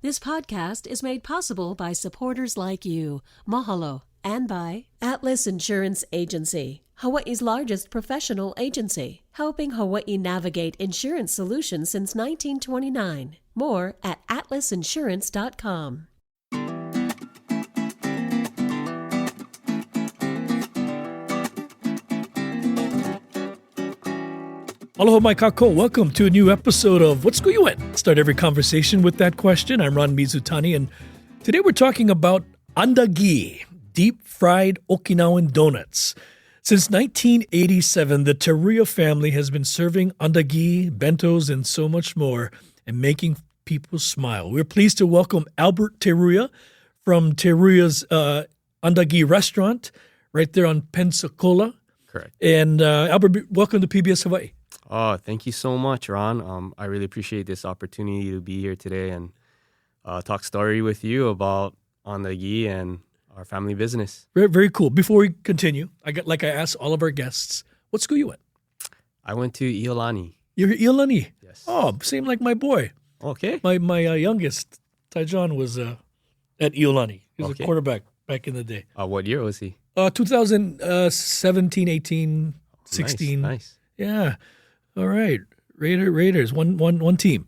This podcast is made possible by supporters like you. Mahalo. And by Atlas Insurance Agency, Hawaii's largest professional agency, helping Hawaii navigate insurance solutions since 1929. More at atlasinsurance.com. Aloha mai kako. Welcome to a new episode of What's Kuyuan? Start every conversation with that question. I'm Ron Mizutani, and today we're talking about Andagi, deep-fried Okinawan donuts. Since 1987, the Teruya family has been serving Andagi, bentos, and so much more, and making people smile. We're pleased to welcome Albert Teruya from Teruya's Andagi restaurant right there on Pensacola. Correct. And Albert, welcome to PBS Hawaii. Oh, thank you so much, Ron. I really appreciate this opportunity to be here today and talk story with you about Andagi and our family business. Very, very cool. Before we continue, I asked all of our guests, what school you went? I went to Iolani. You're Iolani? Yes. Oh, same like my boy. Okay. My youngest, Tyjon, was at Iolani. He was a quarterback back in the day. What year was he? 2017, 18, 16. Nice. Yeah. All right. Raiders, one team.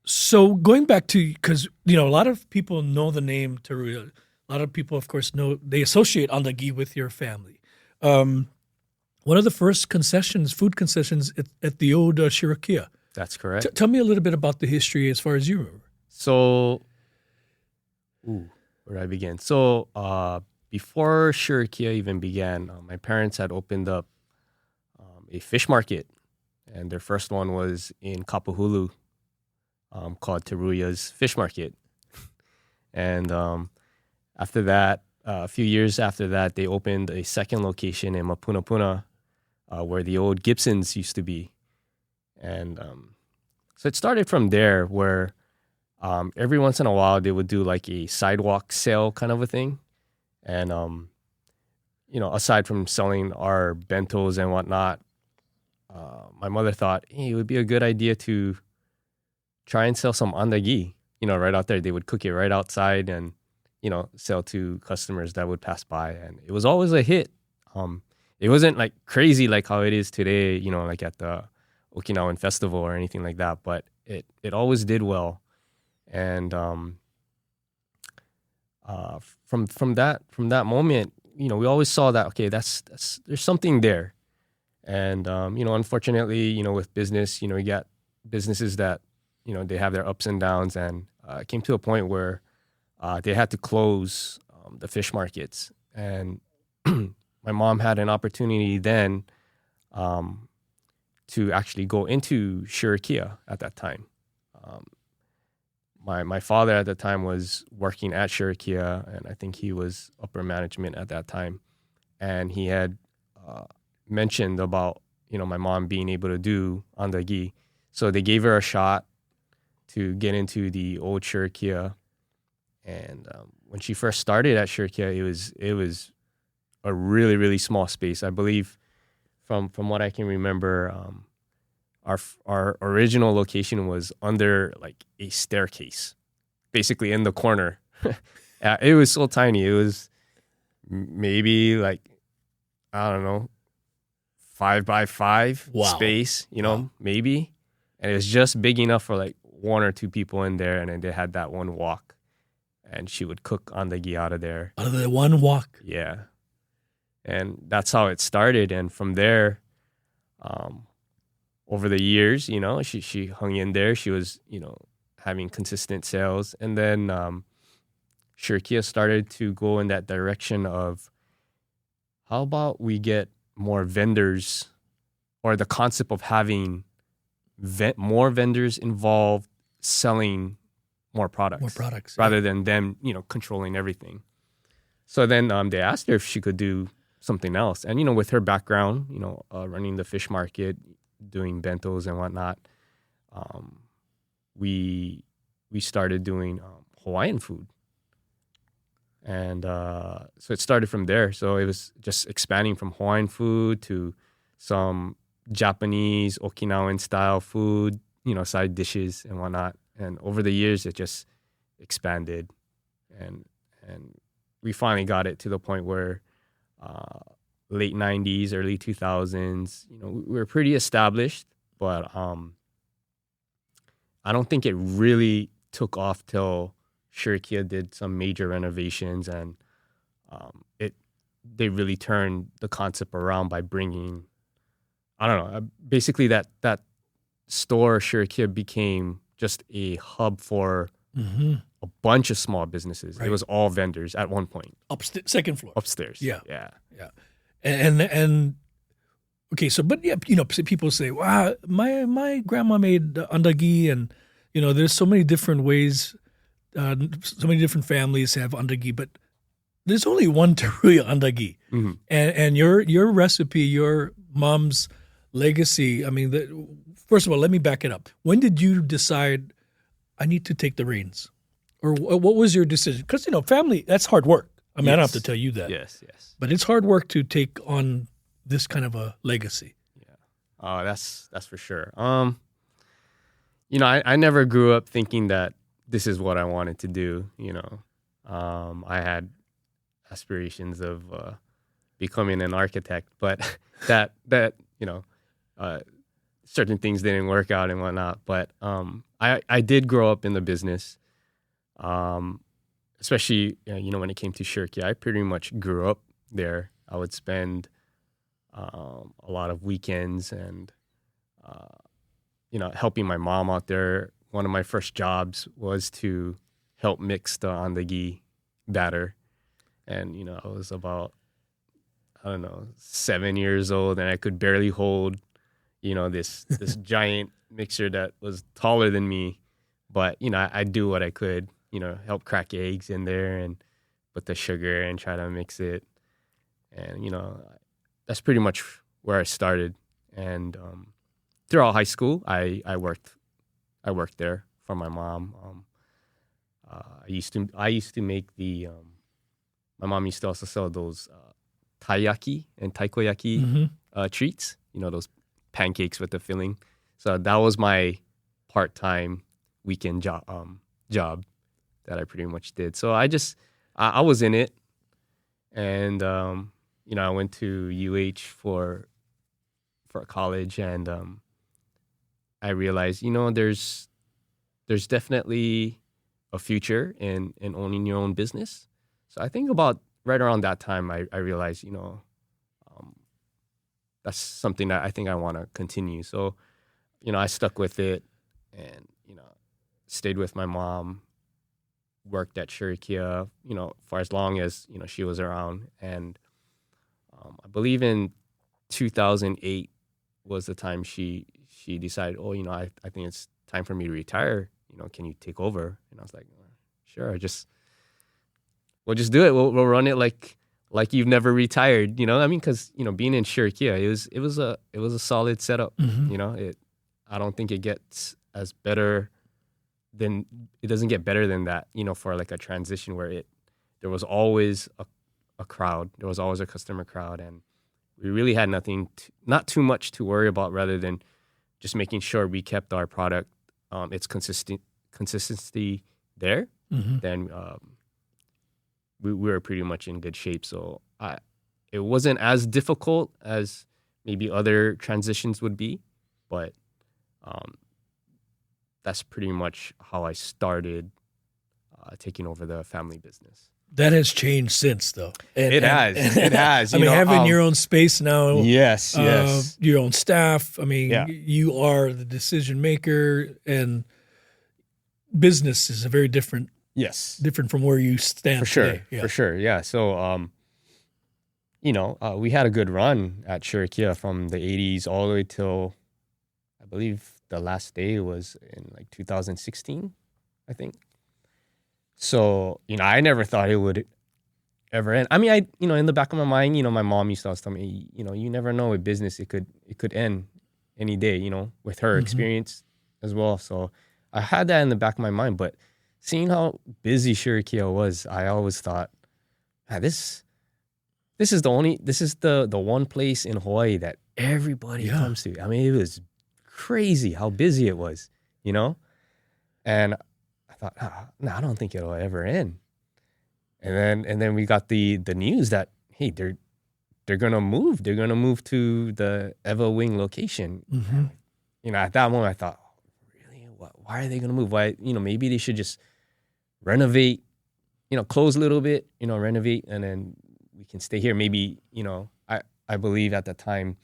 So going back to, because, a lot of people know the name Teruya. A lot of people, of course, they associate Andagi with your family. One of the first food concessions at the old Shirakia. That's correct. Tell me a little bit about the history as far as you remember. So, where did I begin? So, before Shirakia even began, my parents had opened up a fish market, and their first one was in Kapahulu, called Teruya's Fish Market. And after that, a few years after that, they opened a second location in Mapunapuna, where the old Gibsons used to be. And so it started from there, where every once in a while they would do like a sidewalk sale kind of a thing. And, aside from selling our bentos and whatnot, my mother thought, hey, it would be a good idea to try and sell some andagi, right out there. They would cook it right outside and, sell to customers that would pass by. And it was always a hit. It wasn't like crazy like how it is today, like at the Okinawan Festival or anything like that, but it always did well. And from that moment, we always saw that, okay, that's there's something there. And, unfortunately, with business, you got businesses that, they have their ups and downs, and it came to a point where they had to close the fish markets. And my mom had an opportunity then to actually go into Shirakia at that time. My father at the time was working at Shirakia, and I think he was upper management at that time. And he had mentioned about, my mom being able to do andagi. So they gave her a shot to get into the old Shirakia. And when she first started at Shirakia, it was a really, really small space. I believe from what I can remember, our original location was under like a staircase, basically in the corner. It was so tiny. It was maybe like, I don't know, 5x5 space, maybe. And it was just big enough for like one or two people in there. And then they had that one walk, and she would cook andagi out of there. Out of the one walk? Yeah. And that's how it started. And from there, over the years, she hung in there. She was, having consistent sales. And then Shirakia started to go in that direction of, how about we get more vendors, or the concept of having more vendors involved selling more products rather than them, controlling everything. So then they asked her if she could do something else. And, with her background, running the fish market, doing bentos and whatnot, we started doing Hawaiian food. And so it started from there. So it was just expanding from Hawaiian food to some Japanese, Okinawan style food, side dishes and whatnot. And over the years, it just expanded, and we finally got it to the point where late 90s, early 2000s, we were pretty established, but I don't think it really took off till Shurikia did some major renovations, and they really turned the concept around by bringing, I don't know, basically that store Shurikia became just a hub for a bunch of small businesses. Right. It was all vendors at one point. Second floor. Upstairs. Yeah. And okay, so but yeah, people say, "Wow, my grandma made andagi," and there's so many different ways, so many different families have andagi, but there's only one Teruya andagi, and your recipe, your mom's legacy. I mean, first of all, let me back it up. When did you decide I need to take the reins, or what was your decision? Because family, that's hard work. I mean, I don't have to tell you that. Yes. But it's hard work to take on this kind of a legacy. Yeah. Oh, that's for sure. I never grew up thinking that this is what I wanted to do. I had aspirations of becoming an architect, but that certain things didn't work out and whatnot. But I did grow up in the business. Especially, when it came to Shurikia, I pretty much grew up there. I would spend a lot of weekends and, helping my mom out there. One of my first jobs was to help mix the andagi batter. And, I was about, 7 years old, and I could barely hold, this giant mixer that was taller than me. But, I'd do what I could. Help crack eggs in there and put the sugar and try to mix it. And, that's pretty much where I started. And throughout high school, I worked there for my mom. I used to make my mom used to also sell those taiyaki and taikoyaki treats, those pancakes with the filling. So that was my part-time weekend job that I pretty much did. So I was in it, and I went to for college, and I realized there's definitely a future in owning your own business. So I think about right around that time, I realized that's something that I think I want to continue. So I stuck with it, and stayed with my mom. Worked at Shurikia, for as long as, she was around. And I believe in 2008 was the time she decided, I think it's time for me to retire. Can you take over? And I was like, sure, we'll just do it. We'll run it like you've never retired, because, being in Shurikia, it was a solid setup. I don't think it gets as better then it doesn't get better than that, for like a transition where there was always a crowd. There was always a customer crowd, and we really had not too much to worry about, rather than just making sure we kept our product, its consistency there. Then we were pretty much in good shape. So it wasn't as difficult as maybe other transitions would be, but that's pretty much how I started taking over the family business. That has changed since, though. It has. I mean, having your own space now. Yes. Your own staff. I mean, you are the decision maker, and business is a very different. Yes. Different from where you stand today. For sure. Yeah. So, we had a good run at Shurikia from the 80s all the way till, I believe, the last day was in like 2016, I think. So, I never thought it would ever end. I mean, in the back of my mind, my mom used to always tell me, you never know with business, it could end any day, with her experience as well. So I had that in the back of my mind, but seeing how busy Shurikia was, I always thought, this is the one place in Hawaii that everybody comes to. I mean, it was crazy how busy it was, And I thought, no, I don't think it'll ever end. And then we got the news that, hey, they're gonna move. They're gonna move to the Eva Wing location. Mm-hmm. You know, at that moment I thought, really, why are they gonna move? Why, you know, maybe they should just renovate, you know, close a little bit, you know, renovate, and then we can stay here. Maybe, you know, I believe at the time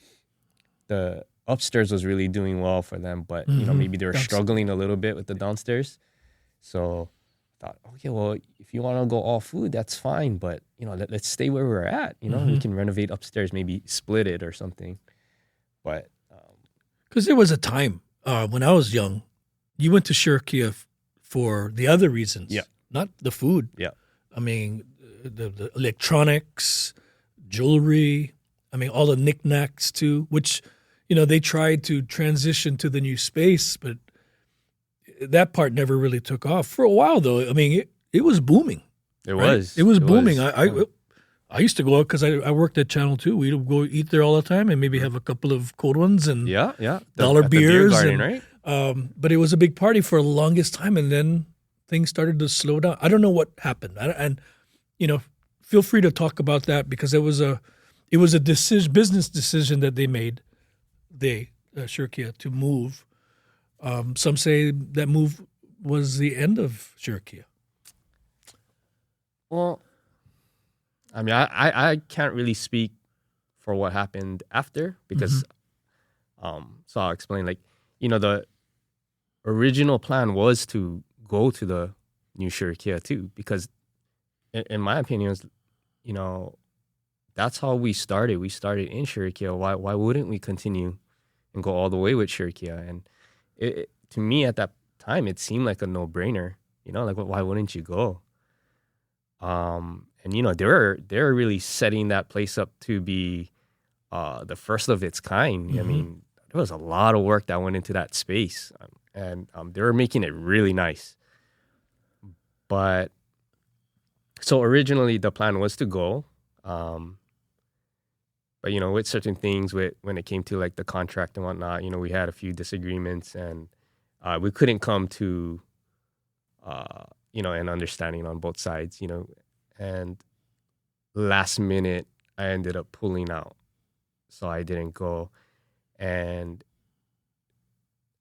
the upstairs was really doing well for them, but you know, maybe they were struggling a little bit with the downstairs. So I thought, okay, well, if you want to go all food, that's fine, but you know, let's stay where we're at. You know, we can renovate upstairs, maybe split it or something. But because there was a time when I was young, you went to Shirkia for the other reasons, not the food. Yeah, I mean, the electronics, jewelry. I mean, all the knickknacks too, which, you know, they tried to transition to the new space, but that part never really took off. For a while, though, I mean, it was booming. It right? was. It was booming. Was. I used to go out because I worked at Channel 2. We'd go eat there all the time and maybe have a couple of cold ones and dollar beers. The beer garden, right? But it was a big party for the longest time, and then things started to slow down. I don't know what happened. And, you know, feel free to talk about that because it was a business decision that they made, Shirkia, to move. Some say that move was the end of Shirkia. Well, I mean, I can't really speak for what happened after because, so I'll explain. Like, you know, the original plan was to go to the new Shirkia too, because in my opinion, you know, that's how we started. We started in Shirkia. Why wouldn't we continue and go all the way with Shirkia? And to me at that time, it seemed like a no-brainer. You know, like why wouldn't you go? And you know, they're really setting that place up to be the first of its kind. I mean, there was a lot of work that went into that space, and they were making it really nice. But so originally the plan was to go. But, you know, with certain things, when it came to like the contract and whatnot, you know, we had a few disagreements and we couldn't come to, you know, an understanding on both sides, you know, and last minute I ended up pulling out. So I didn't go. And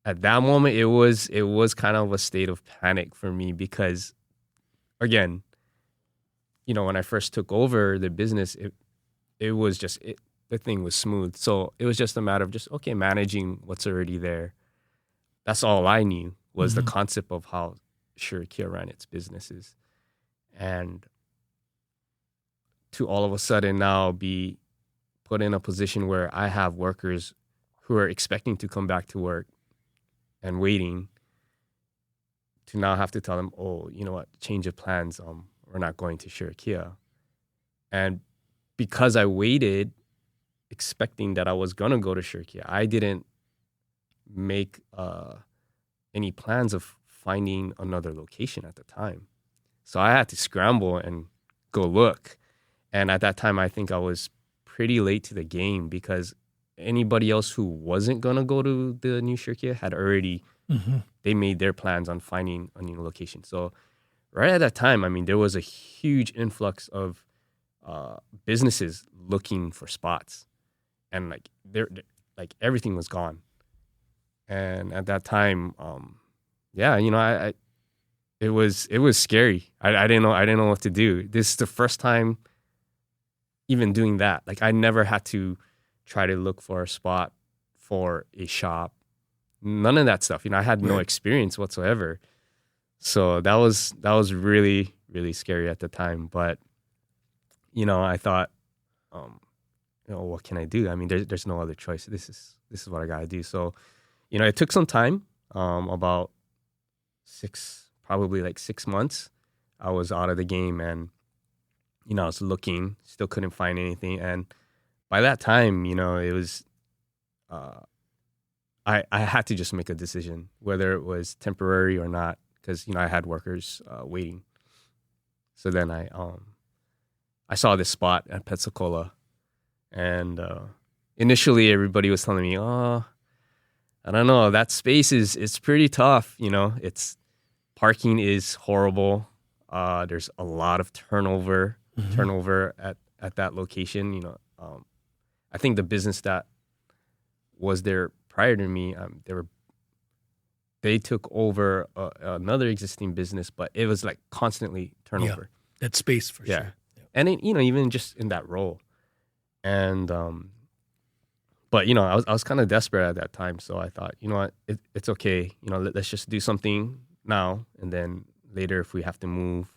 at that moment, it was kind of a state of panic for me because, again, you know, when I first took over the business, it was just the thing was smooth. So it was just a matter of just, okay, managing what's already there. That's all I knew was the concept of how Shirkia ran its businesses. And to all of a sudden now be put in a position where I have workers who are expecting to come back to work and waiting to now have to tell them, oh, you know what, change of plans, we're not going to Shirkia. And because I waited expecting that I was going to go to Shirkia, I didn't make any plans of finding another location at the time. So I had to scramble and go look. And at that time, I think I was pretty late to the game because anybody else who wasn't going to go to the new Shirkia had already, they made their plans on finding a new location. So right at that time, I mean, there was a huge influx of businesses looking for spots. And like everything was gone. And at that time, yeah, you know, it was scary. I didn't know what to do. This is the first time even doing that. Like I never had to try to look for a spot for a shop. None of that stuff. You know, I had no experience whatsoever. So that was really, really scary at the time. But, you know, I thought, you know, what can I do? I mean, there's no other choice. This is what I gotta do. So, you know, it took some time, about 6 months. I was out of the game and, you know, I was looking, still couldn't find anything. And by that time, you know, it was, I had to just make a decision, whether it was temporary or not, because, you know, I had workers waiting. So then I saw this spot at Pensacola. And initially, everybody was telling me, "Oh, I don't know. That space is pretty tough. You know, it's Parking is horrible. There's a lot of turnover at that location. You know, I think the business that was there prior to me, they took over another existing business, but it was like constantly turnover. Yeah, that space for sure. Yeah. And it, even just in that role, and but I was kind of desperate at that time, so I thought, you know what, it's okay. Let's just do something now, and then later if we have to move,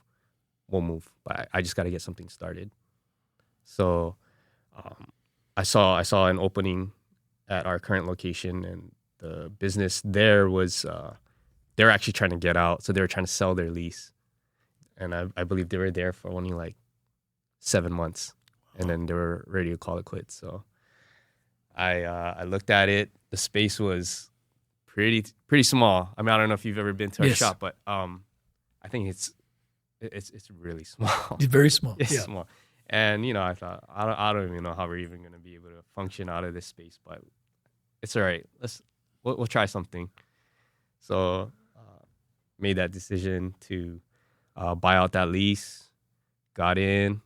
we'll move. But I just got to get something started. So I saw an opening at our current location, and the business there was they're actually trying to get out, so they were trying to sell their lease, and I believe they were there for only like 7 months, and then they were ready to call it quits. So I looked at it. The space was pretty small. I mean, I don't know if you've ever been to our shop, but I think it's really small. It's very small. It's small. And, I thought, I don't even know how we're even going to be able to function out of this space, but it's all right. We'll try something. So made that decision to buy out that lease, got in,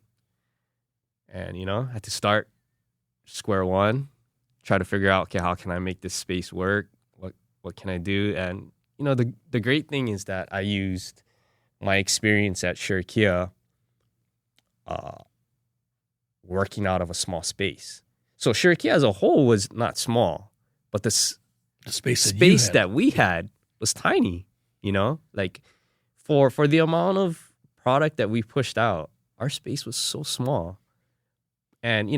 and, had to start square one, try to figure out, okay, how can I make this space work? What can I do? And, the great thing is that I used my experience at Shirkia working out of a small space. So Shirkia as a whole was not small, but the space that we had was tiny, like for the amount of product that we pushed out, our space was so small. And,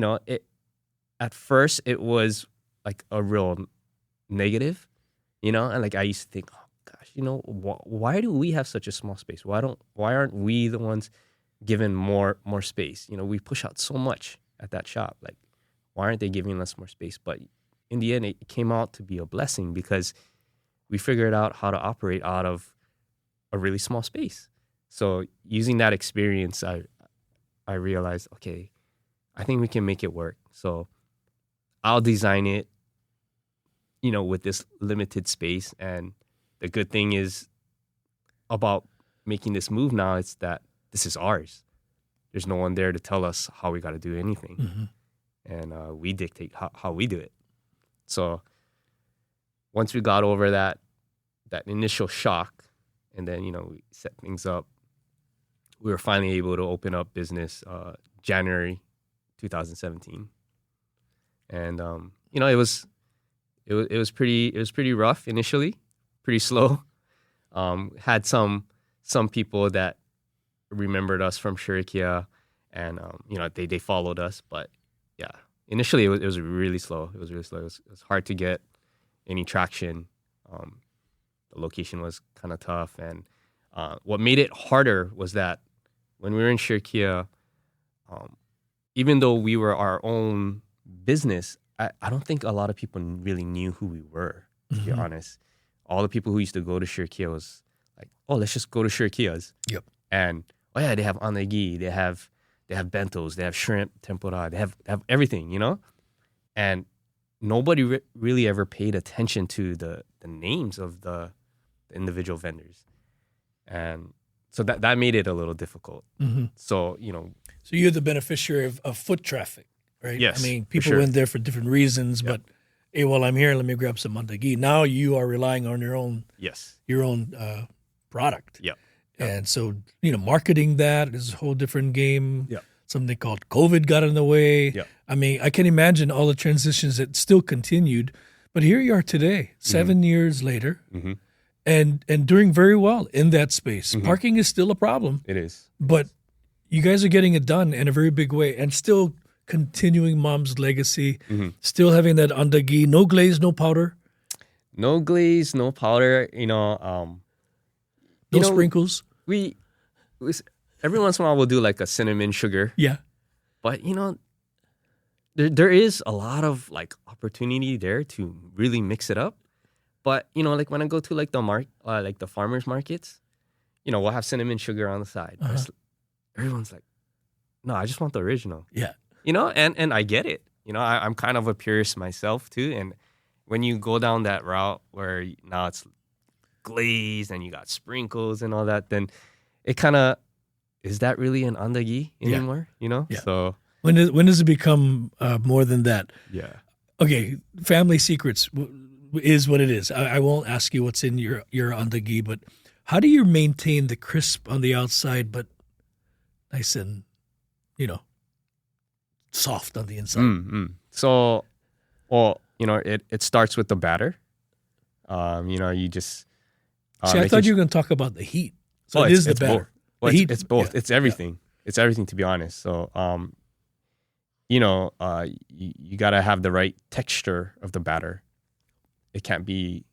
at first it was like a real negative, and like I used to think, oh gosh, why do we have such a small space? Why aren't we the ones given more space? We push out so much at that shop. Like, why aren't they giving us more space? But in the end, it came out to be a blessing because we figured out how to operate out of a really small space. So using that experience, I realized, okay, I think we can make it work. So I'll design it, with this limited space. And the good thing is about making this move now, it's that this is ours. There's no one there to tell us how we got to do anything. And we dictate how we do it. So once we got over that initial shock, and then, we set things up, we were finally able to open up business January 2017. And, it was pretty rough initially, pretty slow. Had some people that remembered us from Shirkia, and they followed us, but yeah, initially it was really slow. It was really slow. It was hard to get any traction. The location was kind of tough, and what made it harder was that when we were in Shirkia, even though we were our own business, I don't think a lot of people really knew who we were, to be honest. All the people who used to go to Shirkia was like, oh, let's just go to Shirkia's. Yep. And oh yeah, they have Andagi, they have bentos, they have shrimp, tempura, they have everything, And nobody really ever paid attention to the names of the individual vendors. And so that made it a little difficult. So, So you're the beneficiary of foot traffic, right? Yes, I mean, people went there for different reasons, but hey, while I'm here, let me grab some Andagi. Now you are relying on your own product. Yep. And so, marketing that is a whole different game. Yeah. Something called COVID got in the way. Yeah. I mean, I can imagine all the transitions that still continued, but here you are today, 7 years later, and doing very well in that space. Parking is still a problem. It is. But you guys are getting it done in a very big way and still continuing mom's legacy, still having that Andagi, no glaze, no powder. No glaze, no powder, No sprinkles. We every once in a while we'll do like a cinnamon sugar. Yeah. But there is a lot of like opportunity there to really mix it up. But like when I go to like the farmers markets, we'll have cinnamon sugar on the side. Everyone's like, no, I just want the original. Yeah. And I get it. I'm kind of a purist myself too. And when you go down that route where now it's glaze and you got sprinkles and all that, then it kind of, is that really an andagi anymore? You know? Yeah. So When does it become more than that? yeah. Okay, family secrets is what it is. I won't ask you what's in your andagi, but how do you maintain the crisp on the outside, but nice and, soft on the inside? So, well, it starts with the batter. You just See, I thought you were going to talk about the heat. So it is the batter. Well, The heat, it's both. yeah. It's everything. It's everything, to be honest. So, you got to have the right texture of the batter. It can't be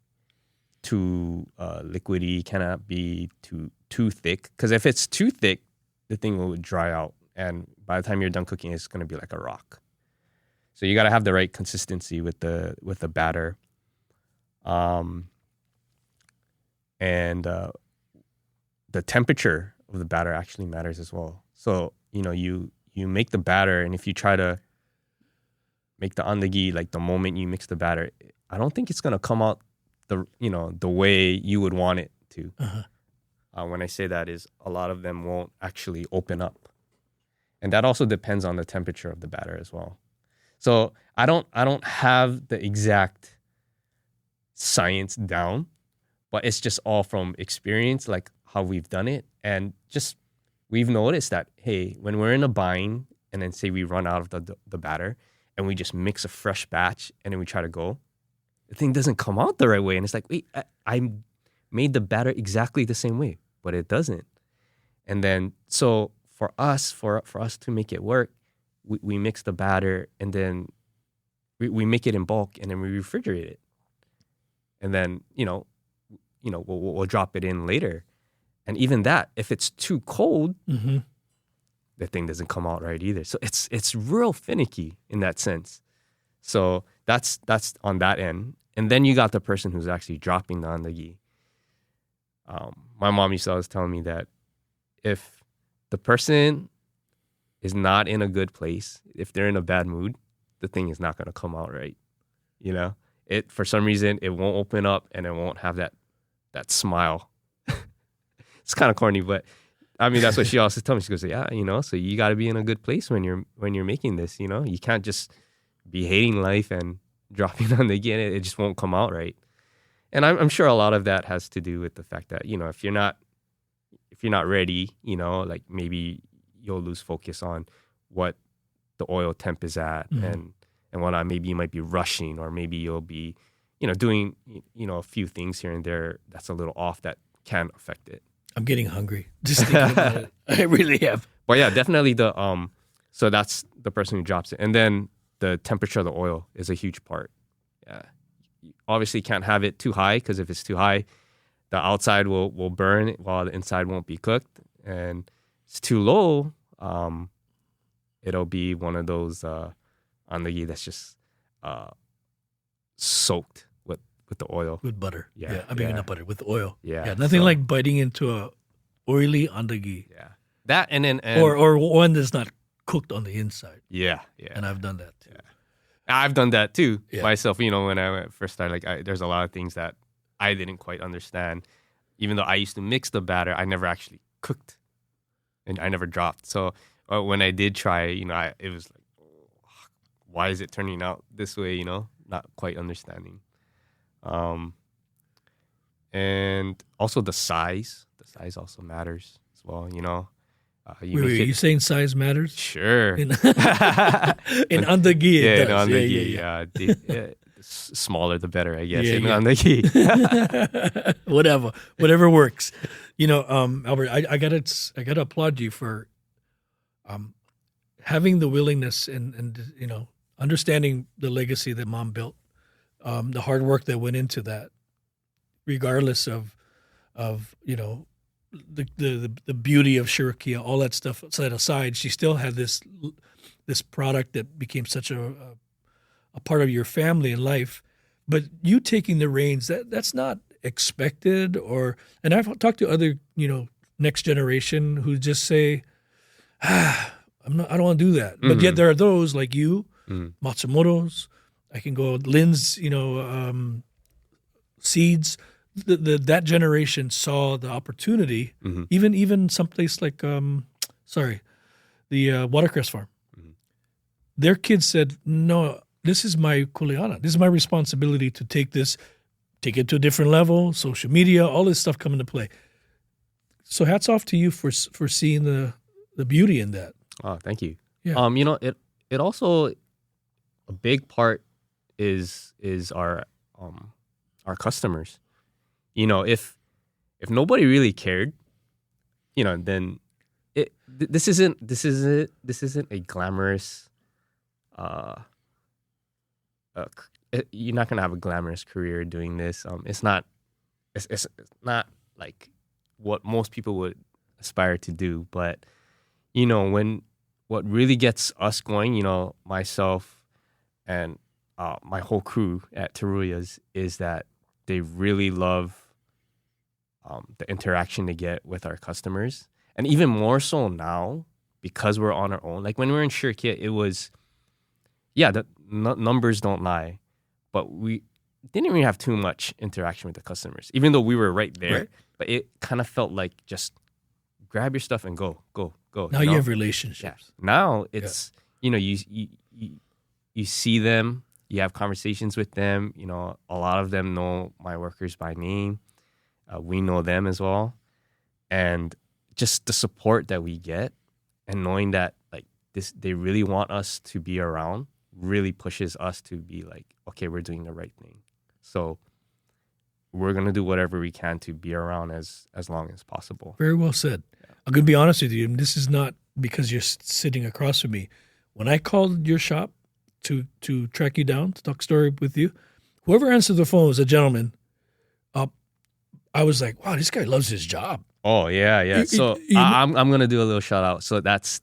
too liquidy, cannot be too thick. Because if it's too thick, the thing will dry out. And by the time you're done cooking, it's going to be like a rock. So you got to have the right consistency with the batter. And the temperature of the batter actually matters as well. So, you make the batter, and if you try to make the andagi like the moment you mix the batter, I don't think it's going to come out the way you would want it to. Uh-huh. When I say that is a lot of them won't actually open up. And that also depends on the temperature of the batter as well. So I don't have the exact science down, but it's just all from experience, like how we've done it. And just we've noticed that, hey, when we're in a bind and then say we run out of the batter and we just mix a fresh batch and then we try to go, the thing doesn't come out the right way. And it's like, wait, I made the batter exactly the same way, but it doesn't. And then, so for us to make it work, we mix the batter and then we make it in bulk and then we refrigerate it. And then, we'll drop it in later. And even that, if it's too cold, the thing doesn't come out right either. So it's real finicky in that sense. So that's on that end. And then you got the person who's actually dropping the andagi. My mom used to always tell me that if the person is not in a good place, if they're in a bad mood, the thing is not going to come out right. It, for some reason, it won't open up and it won't have that smile. It's kind of corny, but I mean, that's what she also told me. She goes, yeah, so you got to be in a good place when you're making this, you can't just be hating life and dropping on the again. It just won't come out right. And I'm sure a lot of that has to do with the fact that, if you're not ready, like maybe you'll lose focus on what the oil temp is at and whatnot. Maybe you might be rushing, or maybe you'll be, doing, a few things here and there that's a little off that can affect it. I'm getting hungry just thinking about it. I really am. But yeah, definitely so that's the person who drops it. And then the temperature of the oil is a huge part. Yeah. You obviously can't have it too high, because if it's too high, the outside will burn while the inside won't be cooked. And if it's too low, it'll be one of those andagi that's just soaked with the oil. With butter. Yeah. Not butter, with oil. Yeah. Nothing like biting into a oily andagi. Yeah. That and then Or one that's not cooked on the inside. Yeah. And I've done that too. Yeah. I've done that too myself. Yeah. When I first started, there's a lot of things that I didn't quite understand. Even though I used to mix the batter, I never actually cooked, and I never dropped. So when I did try, it was like, why is it turning out this way? Not quite understanding. And also the size. The size also matters as well. Wait, you saying size matters? Sure. In andagi, it does. In andagi, smaller the better, I guess. In Yeah. andagi. Whatever works. Albert, I gotta applaud you for having the willingness and understanding the legacy that Mom built, the hard work that went into that, regardless of the beauty of Shirakia, all that stuff set aside. She still had this product that became such a part of your family and life. But you taking the reins, that's not expected. And I've talked to other next generation who just say, I don't want to do that. But yet there are those like you, Matsumoto's. I can go Lynn's, seeds that generation saw the opportunity, even someplace like the watercress farm. Their kids said, "No, this is my kuleana. This is my responsibility to take it to a different level. Social media, all this stuff come into play." So hats off to you for seeing the beauty in that. Oh, thank you. Yeah. It also, a big part is our customers. If nobody really cared, then this isn't a glamorous. You're not gonna have a glamorous career doing this. It's not like what most people would aspire to do. But what really gets us going, myself and my whole crew at Teruya's, is that they really love the interaction they get with our customers, and even more so now because we're on our own. Like when we were in Shirkia, it was. Yeah, the numbers don't lie, but we didn't really have too much interaction with the customers, even though we were right there. Right. But it kind of felt like just grab your stuff and go. Now you have relationships. Yeah. Now it's you see them, you have conversations with them. A lot of them know my workers by name. We know them as well, and just the support that we get, and knowing that like this, they really want us to be around, really pushes us to be like, okay, we're doing the right thing. So we're going to do whatever we can to be around as long as possible. Very well said. Yeah. I'm going to be honest with you, and this is not because you're sitting across from me. When I called your shop to track you down, to talk story with you, whoever answered the phone was a gentleman. I was like, wow, this guy loves his job. Oh, yeah. So I'm going to do a little shout out. So that's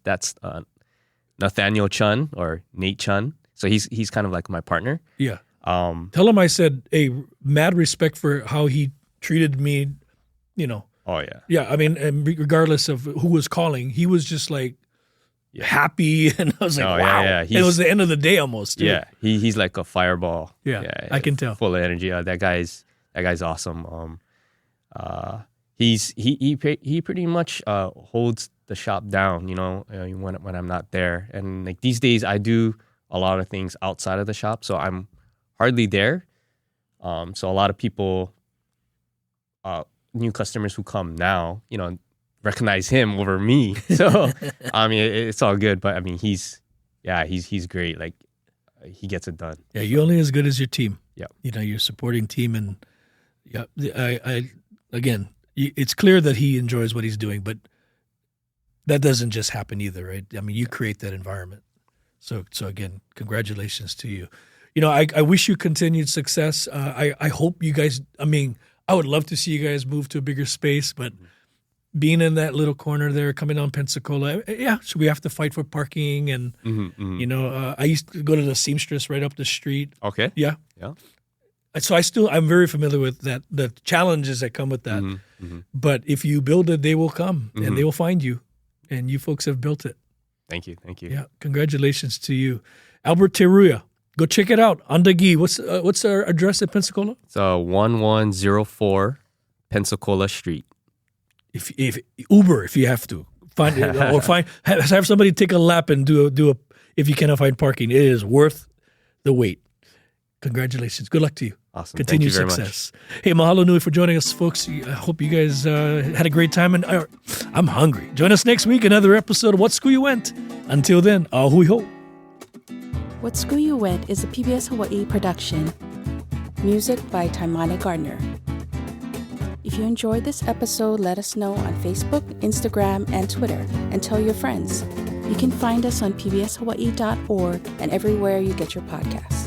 Nathaniel Chun, or Nate Chun. So he's kind of like my partner. Yeah. Tell him I said a mad respect for how he treated me, Oh, yeah. Yeah, I mean, and regardless of who was calling, he was just like happy, and I was like, wow. Yeah. And it was the end of the day almost. Too. Yeah, he's like a fireball. Yeah, I can tell. Full of energy. That guy's awesome. He pretty much holds the shop down, when I'm not there. And like these days, I do a lot of things outside of the shop, so I'm hardly there. So a lot of people, new customers who come now, recognize him over me. So I mean, it's all good. But I mean, he's great. Like he gets it done. Yeah, you're only as good as your team. Yeah, your supporting team, and I again, it's clear that he enjoys what he's doing, but that doesn't just happen either, right? I mean, you create that environment. So again, congratulations to you. I wish you continued success. I hope you guys, I would love to see you guys move to a bigger space, but being in that little corner there, coming on Pensacola, so we have to fight for parking. And, I used to go to the Seamstress right up the street. Okay. Yeah. So I'm very familiar with that, the challenges that come with that. But if you build it, they will come and they will find you. And you folks have built it. Thank you. Yeah, congratulations to you. Albert Teruya. Go check it out. Andagi. What's our address at Pensacola? It's 1104 Pensacola Street. If Uber, if you have to find it, or have somebody take a lap and do a. If you cannot find parking, it is worth the wait. Congratulations. Good luck to you. Awesome. Continued Thank you success. Hey, mahalo nui for joining us, folks. I hope you guys had a great time, and I'm hungry. Join us next week, another episode of What School You Went. Until then, ahui ho. What School You Went is a PBS Hawaii production. Music by Taimane Gardner. If you enjoyed this episode, let us know on Facebook, Instagram, and Twitter, and tell your friends. You can find us on pbshawaii.org and everywhere you get your podcasts.